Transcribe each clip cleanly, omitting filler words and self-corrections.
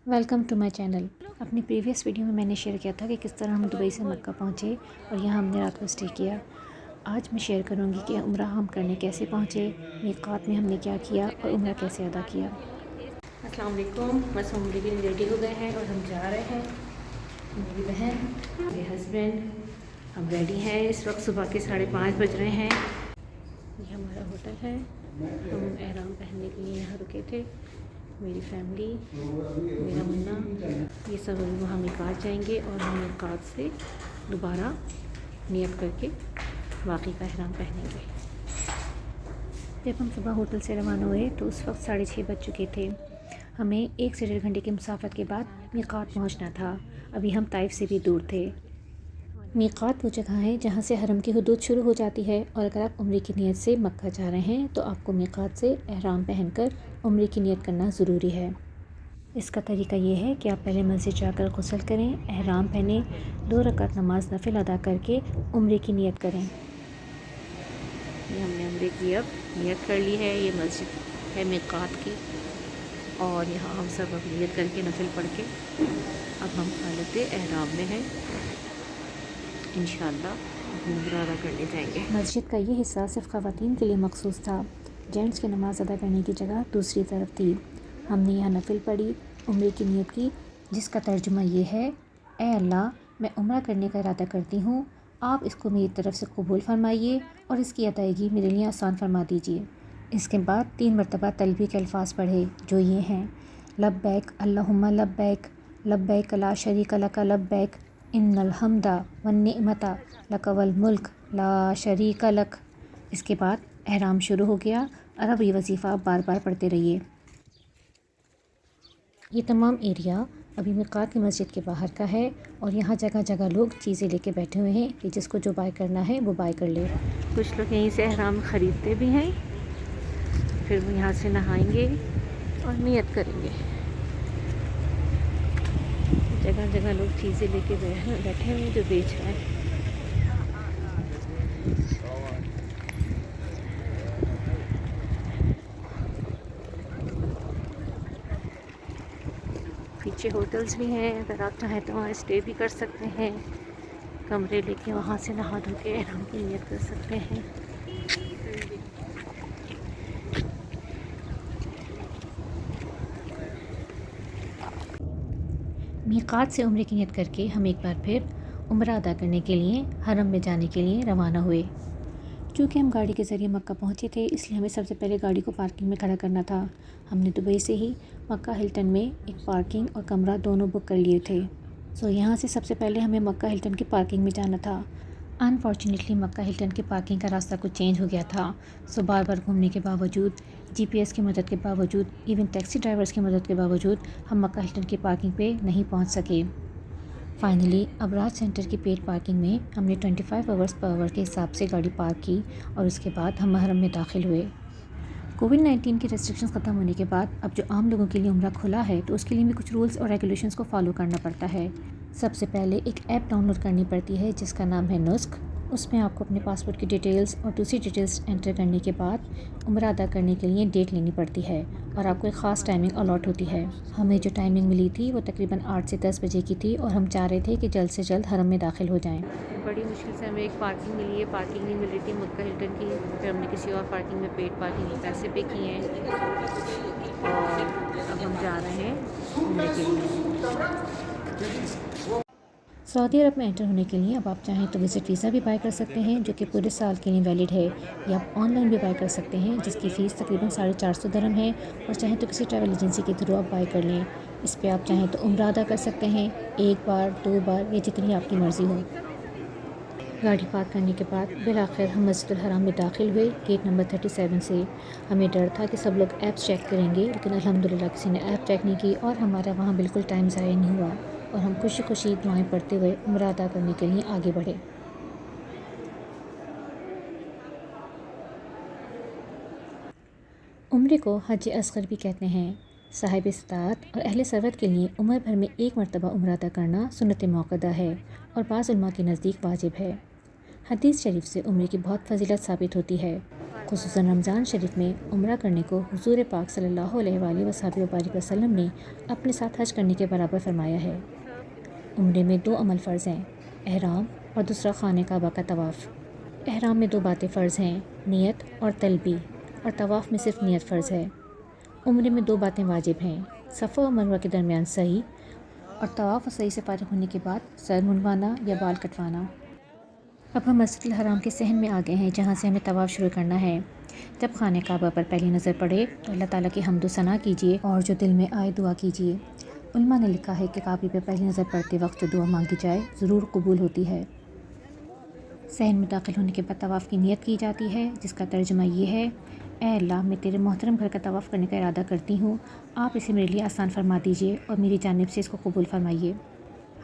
Welcome to my channel. अपनी previous video में मैंने शेयर किया था कि किस तरह हम दुबई से मक्का पहुँचे और यहाँ हमने रात को स्टे किया। आज मैं शेयर करूँगी कि उम्रा हम करने कैसे पहुँचे, मीक़ात में हमने क्या किया और उम्रा कैसे अदा किया। अस्सलाम वालेकुम। बस हम उम्रे के लिए रेडी हो गए हैं और हम जा रहे हैं। मेरी बहन, मेरे हस्बैंड, हम रेडी हैं। इस वक्त सुबह के 5:30 बज रहे हैं। ये हमारा होटल है। हम एहराम पहनने के लिए यहाँ रुके थे। मेरी फैमिली, मेरा मुन्ना, ये सब अभी वहाँ मीक़ात जाएंगे और हम मीक़ात से दोबारा नियत करके बाकी का एहराम पहनेंगे। जब हम सुबह होटल से रवाना हुए तो उस वक्त 6:30 बज चुके थे। हमें 1 से 1.5 घंटे की मुसाफत के बाद मीक़ात पहुँचना था। अभी हम ताइफ से भी दूर थे। मीक़ात वो जगह है जहाँ से हरम की हुदूद शुरू हो जाती है और अगर आप उम्रे की नीयत से मक्का जा रहे हैं तो आपको मीक़ात से एहराम पहनकर उम्रे की नीयत करना ज़रूरी है। इसका तरीका ये है कि आप पहले मस्जिद जाकर गुस्ल करें, एहराम पहने, 2 रकात नमाज नफिल अदा करके उम्रे की नीयत करें। ये हमने उम्रे की अब नीयत कर ली है। ये मस्जिद है मीक़ात की और यहाँ हम सब अब नीयत करके नफिल पढ़ के अब हम हालत एहराम में हैं। इंशाअल्लाह उम्रा अदा करने जाएंगे। मस्जिद का ये हिस्सा सिर्फ ख़वातीन के लिए मखसूस था। जेंट्स की नमाज़ अदा करने की जगह दूसरी तरफ थी। हमने यहाँ नफिल पढ़ी, उम्रे की नीयत की, जिसका तर्जुमा ये है, ए अल्लाह, मैं उम्रा करने का इरादा करती हूँ, आप इसको मेरी तरफ से कबूल फरमाइए और इसकी अदायगी मेरे लिए आसान फरमा दीजिए। इसके बाद 3 मरतबा तलबी के अल्फाज पढ़े जो ये हैं, लब्बैक अल्लाहुम्मा लब्बैक, लब्बैक ला शरीका लक लब्बैक, इन्नल हम्दा वन्निअमता लक वल मुल्क ला शरीका लक। इसके बाद एहराम शुरू हो गया और अब ये वजीफ़ा बार बार पढ़ते रहिए। ये तमाम एरिया अभी मीक़ात की मस्जिद के बाहर का है और यहाँ जगह जगह लोग चीज़ें लेके बैठे हुए हैं कि जिसको जो बाय करना है वो बाय कर ले। कुछ लोग यहीं से एहराम ख़रीदते भी हैं, फिर वो यहाँ से नहाएंगे और नियत करेंगे। जगह जगह लोग चीज़ें लेके बैठे हुए जो बेच रहे हैं। पीछे होटल्स भी हैं, अगर आप चाहें तो वहाँ स्टे भी कर सकते हैं। कमरे लेके वहाँ से नहा धो के एहराम की नियत कर सकते हैं। मीक़ात से उम्रे की नियत करके हम एक बार फिर उम्रा अदा करने के लिए हरम में जाने के लिए रवाना हुए। चूँकि हम गाड़ी के ज़रिए मक्का पहुँचे थे इसलिए हमें सबसे पहले गाड़ी को पार्किंग में खड़ा करना था। हमने दुबई से ही मक्का हिल्टन में एक पार्किंग और कमरा दोनों बुक कर लिए थे। यहाँ से सबसे पहले हमें मक्का हिल्टन की पार्किंग में जाना था। अनफॉर्चुनेटली मक्का हिल्टन की पार्किंग का रास्ता कुछ चेंज हो गया था। बार बार घूमने के बावजूद, GPS की मदद के बावजूद, इवन टैक्सी ड्राइवर्स की मदद के बावजूद हम मक्का हिल्टन की पार्किंग पे नहीं पहुंच सके। फाइनली अबराज सेंटर की पेड पार्किंग में हमने 25 आवर्स पर आवर के हिसाब से गाड़ी पार्क की और उसके बाद हम हरम में दाखिल हुए। कोविड-19 की रेस्ट्रिक्शंस ख़त्म होने के बाद अब जो आम लोगों के लिए उम्रा खुला है तो उसके लिए भी कुछ रूल्स और रेगुलेशंस को फॉलो करना पड़ता है। सबसे पहले एक ऐप डाउनलोड करनी पड़ती है जिसका नाम है नुस्क। उसमें आपको अपने पासपोर्ट की डिटेल्स और दूसरी डिटेल्स एंटर करने के बाद उम्रा अदा करने के लिए डेट लेनी पड़ती है और आपको एक ख़ास टाइमिंग अलॉट होती है। हमें जो टाइमिंग मिली थी वो तकरीबन 8 से 10 बजे की थी और हम चाह रहे थे कि जल्द से जल्द हरम में दाखिल हो जाएं। बड़ी मुश्किल से हमें एक पार्किंग मिली है, पार्किंग नहीं मिल रही थी मक्का हिल्टन की। फिर हमने किसी और पार्किंग में पेड पार्किंग के पैसे पे किए हैं और अब हम जा रहे हैं उम्रे के लिए। सऊदी अरब में एंटर होने के लिए अब आप चाहें तो विज़िट वीज़ा भी बाय कर सकते हैं जो कि पूरे साल के लिए वैलिड है, या आप ऑनलाइन भी बाय कर सकते हैं जिसकी फ़ीस तकरीबन 450 दिरहम है और चाहें तो किसी ट्रैवल एजेंसी के थ्रू आप बाय कर लें। इस पे आप चाहें तो उम्रा अदा कर सकते हैं 1 बार, 2 बार या जितनी आपकी मर्ज़ी हो। गाड़ी पार्क करने के बाद फिर आखिर हम मस्जिदुल हराम में दाखिल हुए गेट नंबर 37 से। हमें डर था कि सब लोग ऐप्स चेक करेंगे लेकिन अल्हम्दुलिल्लाह किसी ने ऐप चेक नहीं की और हमारा वहाँ बिल्कुल टाइम ज़ाया नहीं हुआ और हम खुशी खुशी दुआएं पढ़ते हुए उम्रा अदा करने के लिए आगे बढ़े। उम्रे को हज असगर भी कहते हैं। साहिब इस्तात और अहले सरवत के लिए उम्र भर में 1 मरतबा उम्रा अदा करना सुन्नत मौक़दा है और बाज़ उलमा के नज़दीक वाजिब है। हदीस शरीफ से उम्रे की बहुत फजीलत साबित होती है। खुसूसन रमज़ान शरीफ में उम्रा करने को हुज़ूर पाक सल्लल्लाहु अलैहि वसल्लम ने अपने साथ हज करने के बराबर फरमाया है। उम्रे में 2 अमल फ़र्ज़ हैं, एहराम और दूसरा खाने काबा का तवाफ़। एहराम में 2 बातें फ़र्ज़ हैं, नियत और तलबी, और तवाफ़ में सिर्फ नियत फ़र्ज़ है। उम्रे में 2 बातें वाजिब हैं, सफ़ा और मरवा के दरमियान सही, और तवाफ़ और सही से फ़ारिग़ होने के बाद सर मुंडवाना या बाल कटवाना। अब हम मस्जिद हराम के सहन में आ गए हैं, जहाँ से हमें तवाफ़ शुरू करना है। जब खाने काबा पर पहली नज़र पड़े तो अल्लाह ताला की हम्द व सना कीजिए और जो दिल में आए दुआ कीजिए। उलमा ने लिखा है कि काबे पर पहली नज़र पड़ते वक्त जो दुआ मांगी जाए ज़रूर कबूल होती है। सहन में दाखिल होने के बाद तवाफ़ की नियत की जाती है, जिसका तर्जुमा ये है, ऐ अल्लाह, मैं तेरे मोहतरम घर का तवाफ़ करने का इरादा करती हूँ, आप इसे मेरे लिए आसान फरमा दीजिए और मेरी जानिब से इसको कबूल फरमाइए।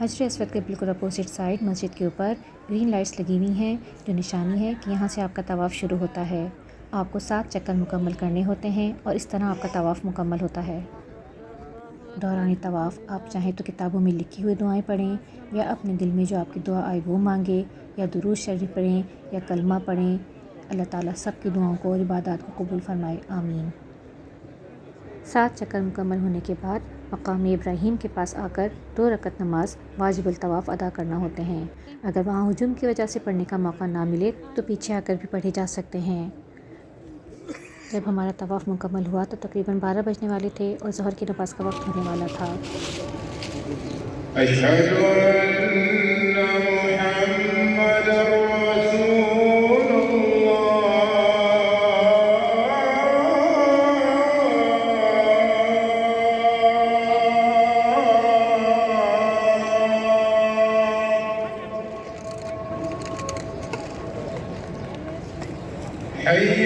हजर अस्वद के बिल्कुल अपोजिट साइड मस्जिद के ऊपर ग्रीन लाइट्स लगी हुई हैं, जो निशानी है कि यहाँ से आपका तवाफ़ शुरू होता है। आपको 7 चक्कर मुकम्मल करने होते हैं और इस तरह आपका तवाफ़ मुकम्मल होता है। दौरान तवाफ़ आप चाहें तो किताबों में लिखी हुई दुआएं पढ़ें या अपने दिल में जो आपकी दुआ आए वो मांगे, या दुरूद शरीफ पढ़ें या कलमा पढ़ें। अल्लाह ताला सब की दुआओं को और इबादत को कबूल फरमाए, आमीन। 7 चक्कर मुकम्मल होने के बाद मकाम इब्राहीम के पास आकर 2 रकत नमाज वाजिबुल तवाफ़ अदा करना होते हैं। अगर वहाँ हुजूम की वजह से पढ़ने का मौका ना मिले तो पीछे आकर भी पढ़े जा सकते हैं। जब हमारा तवाफ़ मुकम्मल हुआ तो तकरीबन 12 बजने वाले थे और ज़ोहर की नमाज़ का वक्त होने वाला था। अशहदु अन्ना मुहम्मदर रसूलुल्लाह। हय्य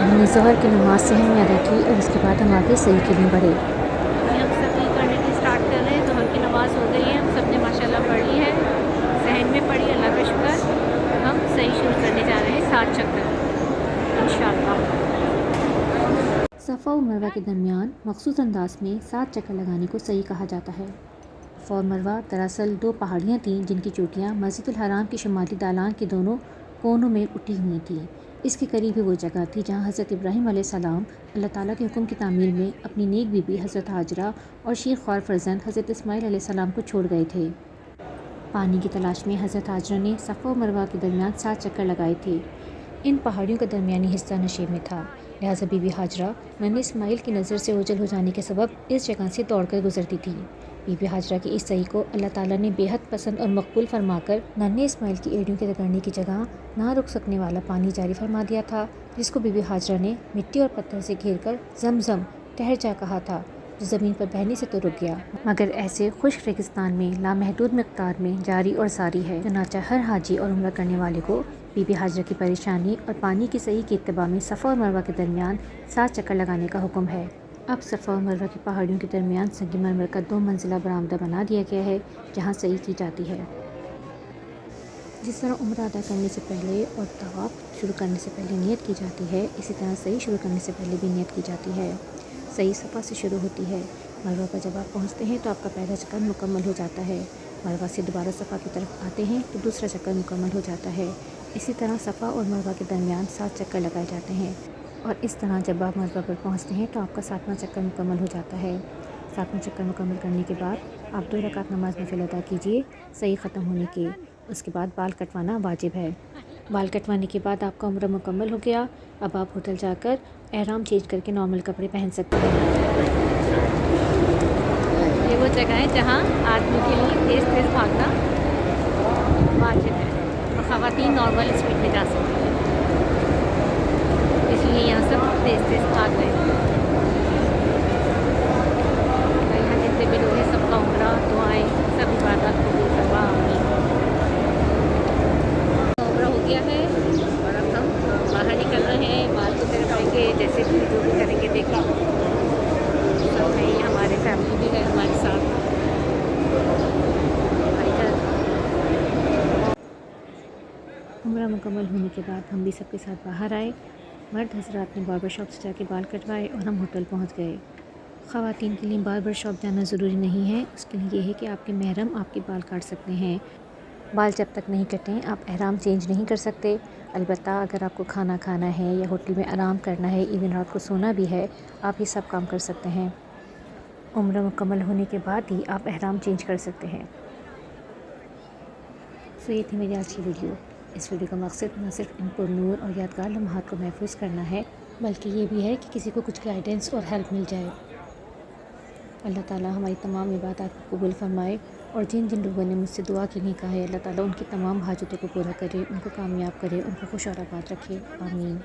हमने ज़ोहर की नमाज सहन में अदा की और उसके बाद हम आगे सही के लिए बढ़े। हम सही करने की स्टार्ट कर रहे हैं। ज़ोहर की नमाज़ हो गई है, हम सब ने माशाल्लाह पढ़ ली है, सहन में पढ़ी, अल्लाह का शुक्र। हम सही शुरू करने जा रहे हैं 7 चक्कर इंशाअल्लाह। सफ़ा और मरवा के दरमियान मखसूस अंदाज में 7 चक्कर लगाने को सही कहा जाता है। सफ़ा और मरवा दरअसल 2 पहाड़ियाँ थीं जिनकी चोटियाँ मस्जिदुल हराम के शुमाली दालान के दोनों कोनों में उठी हुई थीं। इसके करीब ही वो जगह थी जहाँ हज़रत इब्राहीम अलैहिस्सलाम अल्लाह ताला के हुक्म की तामील में अपनी नेक बीबी हज़रत हाजरा और शीर ख्वार फर्जंद हज़रत इस्माइल अलैहिस्सलाम को छोड़ गए थे। पानी की तलाश में हज़रत हाजरा ने सफ़ा और मरवा के दरमियान 7 चक्कर लगाए थे। इन पहाड़ियों का दरमियानी हिस्सा नशेब में था, लिहाजा बीबी हाजरा नन्हे इस्माइल की नज़र से ओझल हो जाने के सबब इस जगह से दौड़कर गुजरती थी। बीबी हाजरा की इस सही को अल्लाह ताला ने बेहद पसंद और मकबूल फरमाकर नन्हे इस्माइल की एड़ियों के रगड़ने की जगह ना रुक सकने वाला पानी जारी फरमा दिया था, जिसको बीबी हाजरा ने मिट्टी और पत्थर से घेरकर ज़मज़म ठहर जा कहा था, जो ज़मीन पर बहने से तो रुक गया, मगर ऐसे खुश्क रेगिस्तान में लामहदूद मिक़दार में जारी और सारी है। चुनांचे हर हाजी और उम्रा करने वाले को बीबी हाजरा की परेशानी और पानी की सही के इत्तिबा में सफ़ा और मरवा के दरमियान 7 चक्कर लगाने का हुक्म है। अब सफ़ा और मरवा की पहाड़ियों के दरमियान संगमरमर का 2 मंजिला बरामदा बना दिया गया है जहाँ सही की जाती है। जिस तरह उम्र अदा करने से पहले और तवाफ़ शुरू करने से पहले नियत की जाती है, इसी तरह सही शुरू करने से पहले भी नियत की जाती है। सही सफ़ा से शुरू होती है। मरवा पर जब आप पहुँचते हैं तो आपका पहला चक्कर मुकम्मल हो जाता है। मरवा से दोबारा सफ़ा की तरफ आते हैं तो दूसरा चक्कर मुकम्मल हो जाता है। इसी तरह सफ़ा और मरवा के दरमियान 7 चक्कर लगाए जाते हैं और इस तरह जब आप मरवा पर पहुँचते हैं तो आपका 7वां चक्कर मुकम्मल हो जाता है। 7वां चक्कर मुकम्मल करने के बाद आप 2 रकात नमाज नफिल अदा कीजिए सही ख़त्म होने के। उसके बाद बाल कटवाना वाजिब है। बाल कटवाने के बाद आपका उम्रा मुकम्मल हो गया। अब आप होटल जाकर एहराम चेंज करके नॉर्मल कपड़े पहन सकते हैं। ये वो जगह है जहाँ आदमी के लिए तेज़ तेज़ भागना वाजिब है और ख़वातीन नॉर्मल स्पीड में जा सकती हैं, इसलिए यहाँ सब तेज़ तेज़ भाग रहे हैं। यहाँ जितने भी लोग हैं सबका उम्रा दुआएं सब इबादत कबूल करवा आमीन। उम्रा हो गया है और अब हम बाहर निकल रहे हैं। बाल को कटवाएंगे, जैसे भी जो भी करेंगे देखा सब है। ये हमारे फैमिली भी है हमारे साथ। उम्रा मुकम्मल होने के बाद हम भी सबके साथ बाहर आए। मर्द हज़रात ने बार्बर शॉप से जाके बाल कटवाए और हम होटल पहुंच गए। ख़वातीन के लिए बार्बर शॉप जाना ज़रूरी नहीं है। उसके लिए ये है कि आपके महरम आपके बाल काट सकते हैं। बाल जब तक नहीं कटें आप एहराम चेंज नहीं कर सकते। अलबत्ता अगर आपको खाना खाना है या होटल में आराम करना है, इवन रात को सोना भी है, आप ये सब काम कर सकते हैं। उम्र मुकम्मल होने के बाद ही आप एहराम चेंज कर सकते हैं। सो ये थी मेरी आज की वीडियो। इस वीडियो का मकसद न सिर्फ इन पुरनूर और यादगार लम्हात को महफूज करना है, बल्कि ये भी है कि किसी को कुछ गाइडेंस और हेल्प मिल जाए। अल्लाह ताला हमारी तमाम इबादत को कबूल फरमाए और जिन जिन लोगों ने मुझसे दुआ के लिए कहा है, अल्लाह ताला उनकी तमाम हाजतों को पूरा करे, उनको कामयाब करे, उनको खुश और आबाद रखे। आमीन।